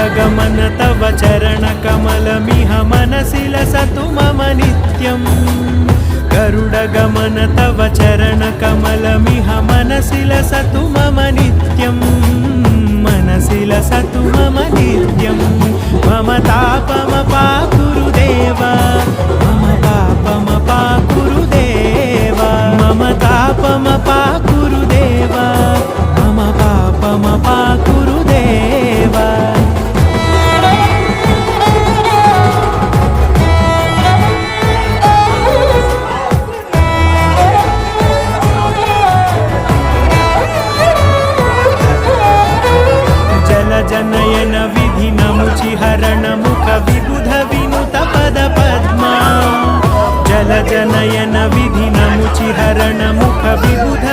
गरुडगमन तव चरणकमलमिह मनसि लसतु मम नित्यम् गरुडगमन तव चरणकमलमिह मनसि लसतु मम नित्यम् मनसि लसतु मम नित्यम् मम तापमपाकुरुदेव मम पापमपाकुरुदेव मम तापमपाकुरुदेव मम पापमपाकुरुदेव जनयन विधिनमुचिहरण मुख विबुध विनुत पद पद्मा जल जनयन विधिनमुचिहरण मुख विबुध